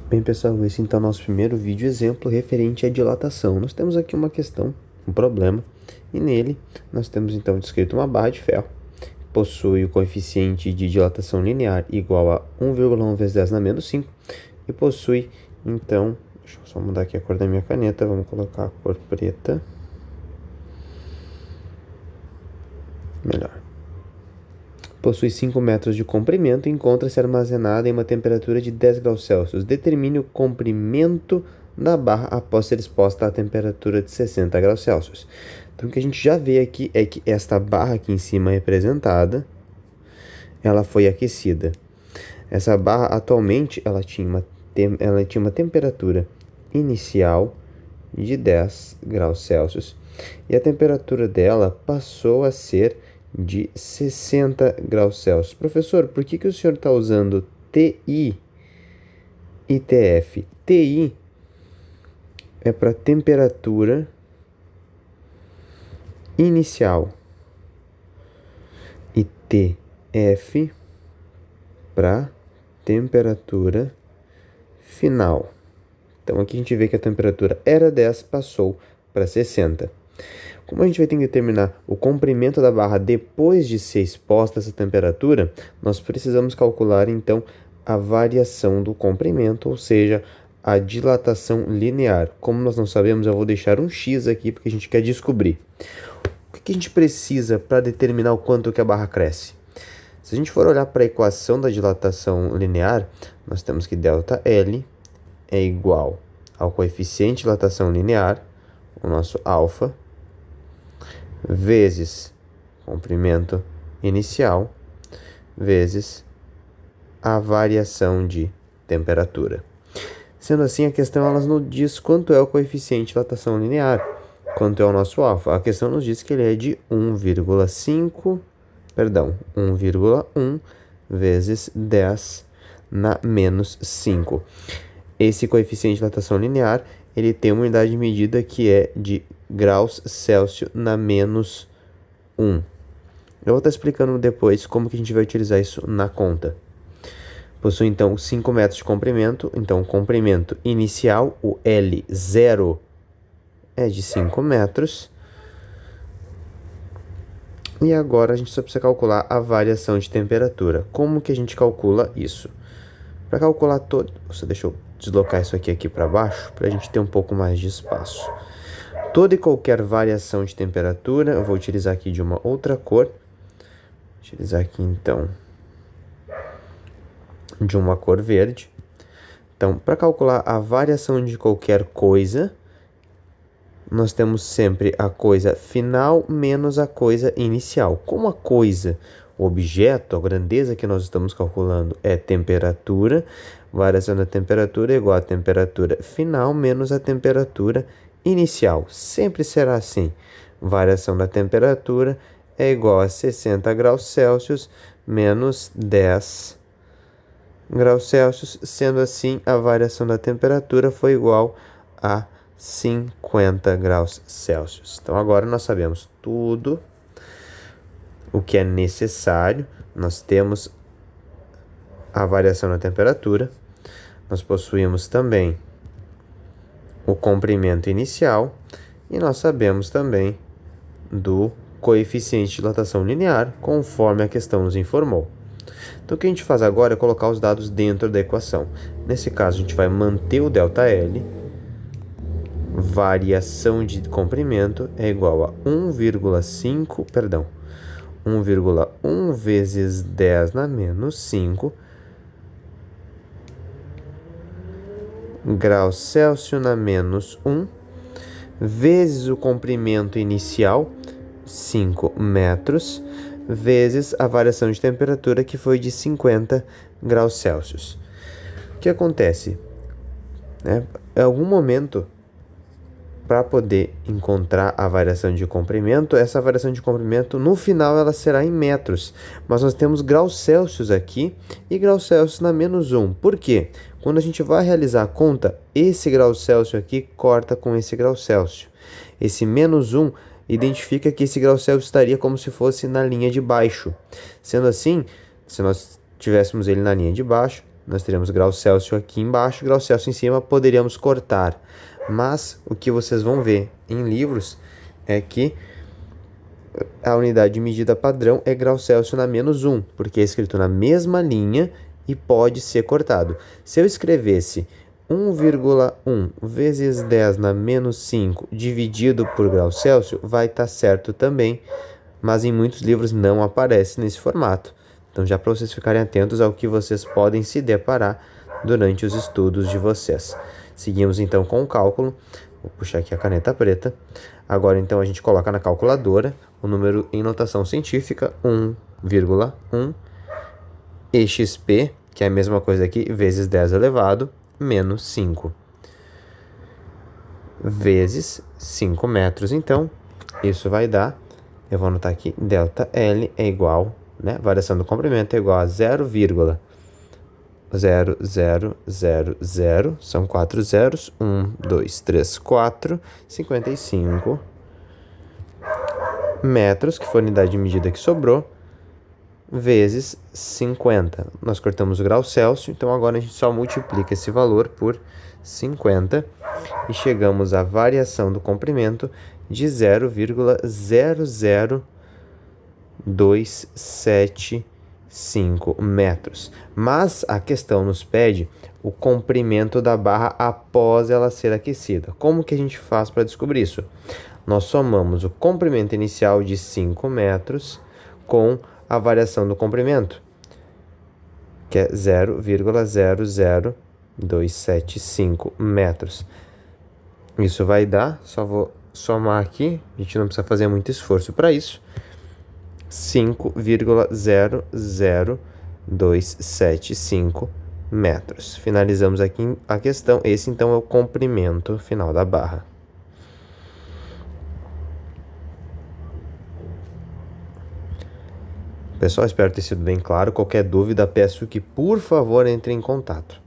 Bem, pessoal, esse então é o nosso primeiro vídeo exemplo referente à dilatação. Nós temos aqui uma questão, um problema, e nele nós temos então descrito uma barra de ferro, possui o coeficiente de dilatação linear igual a 1,1 vezes 10 na menos 5, e possui então, deixa eu só mudar aqui a cor da minha caneta, vamos colocar a cor preta, melhor. Possui 5 metros de comprimento e encontra-se armazenada em uma temperatura de 10 graus Celsius. Determine o comprimento da barra após ser exposta à temperatura de 60 graus Celsius. Então, o que a gente já vê aqui é que esta barra aqui em cima representada, ela foi aquecida. Essa barra, atualmente, ela tinha uma temperatura inicial de 10 graus Celsius e a temperatura dela passou a ser de 60 graus Celsius. Professor, por que o senhor está usando TI e TF? TI é para temperatura inicial e TF para temperatura final. Então aqui a gente vê que a temperatura era 10, passou para 60. Como a gente vai ter que determinar o comprimento da barra depois de ser exposta a essa temperatura, nós precisamos calcular então a variação do comprimento, ou seja, a dilatação linear. Como nós não sabemos, eu vou deixar um X aqui porque a gente quer descobrir. O que a gente precisa para determinar o quanto que a barra cresce? Se a gente for olhar para a equação da dilatação linear, nós temos que ΔL é igual ao coeficiente de dilatação linear, o nosso alfa, vezes comprimento inicial, vezes a variação de temperatura. Sendo assim, a questão ela nos diz quanto é o coeficiente de dilatação linear, quanto é o nosso alfa. A questão nos diz que ele é de 1,1 vezes 10 na menos 5. Esse coeficiente de dilatação linear, ele tem uma unidade de medida que é de graus Celsius na menos 1. Eu vou estar explicando depois como que a gente vai utilizar isso na conta. Possui então 5 metros de comprimento, então o comprimento inicial, o L0, é de 5 metros. E agora a gente só precisa calcular a variação de temperatura. Como que a gente calcula isso? Para calcular todo... Deixa eu deslocar isso aqui para baixo, para a gente ter um pouco mais de espaço. Toda e qualquer variação de temperatura, eu vou utilizar aqui de uma outra cor. Vou utilizar aqui então de uma cor verde. Então, para calcular a variação de qualquer coisa, nós temos sempre a coisa final menos a coisa inicial. Como a coisa, o objeto, a grandeza que nós estamos calculando é temperatura, variação da temperatura é igual a temperatura final menos a temperatura inicial. Sempre será assim. Variação da temperatura é igual a 60 graus Celsius menos 10 graus Celsius. Sendo assim, a variação da temperatura foi igual a 50 graus Celsius. Então, agora nós sabemos tudo o que é necessário. Nós temos a variação da temperatura. Nós possuímos também o comprimento inicial. E nós sabemos também do coeficiente de dilatação linear, conforme a questão nos informou. Então, o que a gente faz agora é colocar os dados dentro da equação. Nesse caso, a gente vai manter o ΔL. Variação de comprimento é igual a 1,1 vezes 10 na menos 5 graus Celsius na menos 1 vezes o comprimento inicial, 5 metros, vezes a variação de temperatura, que foi de 50 graus Celsius. O que acontece? Em algum momento, para poder encontrar a variação de comprimento, essa variação de comprimento, no final, ela será em metros. Mas nós temos graus Celsius aqui e graus Celsius na menos 1. Por quê? Quando a gente vai realizar a conta, esse grau Celsius aqui corta com esse grau Celsius. Esse menos 1 identifica que esse grau Celsius estaria como se fosse na linha de baixo. Sendo assim, se nós tivéssemos ele na linha de baixo, nós teríamos grau Celsius aqui embaixo, grau Celsius em cima, poderíamos cortar. Mas o que vocês vão ver em livros é que a unidade de medida padrão é grau Celsius na -1, porque é escrito na mesma linha e pode ser cortado. Se eu escrevesse 1,1 vezes 10 na -5 dividido por grau Celsius, vai estar certo também, mas em muitos livros não aparece nesse formato. Então, já para vocês ficarem atentos ao que vocês podem se deparar durante os estudos de vocês. Seguimos então com o cálculo. Vou puxar aqui a caneta preta. Agora, então, a gente coloca na calculadora o número em notação científica, 1,1 exp, que é a mesma coisa aqui, vezes 10 elevado, menos 5. Vezes 5 metros, então, isso vai dar, eu vou anotar aqui, ΔL é igual, né, variação do comprimento é igual a 0,0000, são 4 zeros, 1, 2, 3, 4, 55 metros, que foi a unidade de medida que sobrou, vezes 50. Nós cortamos o grau Celsius, então agora a gente só multiplica esse valor por 50 e chegamos à variação do comprimento de 0,00275 metros. Mas a questão nos pede o comprimento da barra após ela ser aquecida. Como que a gente faz para descobrir isso? Nós somamos o comprimento inicial de 5 metros com a variação do comprimento, que é 0,00275 metros. Isso vai dar, só vou somar aqui, a gente não precisa fazer muito esforço para isso, 5,00275 metros. Finalizamos aqui a questão. Esse então é o comprimento final da barra. Pessoal, espero ter sido bem claro. Qualquer dúvida, peço que, por favor, entre em contato.